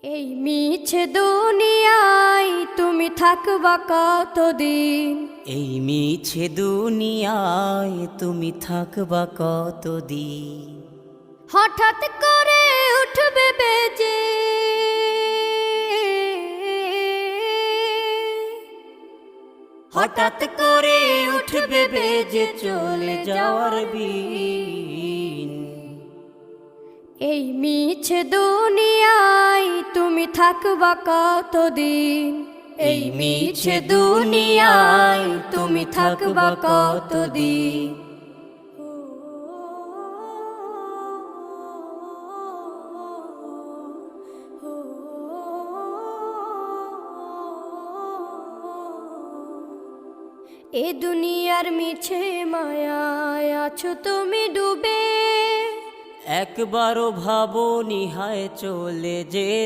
এই মিছে দুনিয়ায় তুমি থাকবা কতদিন? এই মিছে দুনিয়ায় তুমি থাকবা কতদিন? হঠাৎ করে উঠবে বেজে হঠাৎ করে উঠবে বেজে চলে যাওয়ার বিন। এই মিছে দুনিয়ায় তুমি থাকবা কতদিন? এই মিছে দুনিয়ায় তুমি থাকবা কতদিন? এ দুনিয়ার মিছে মায়ায় আছো তুমি ডুবে, একবারও ভাবো নিহায় চলে যেতে।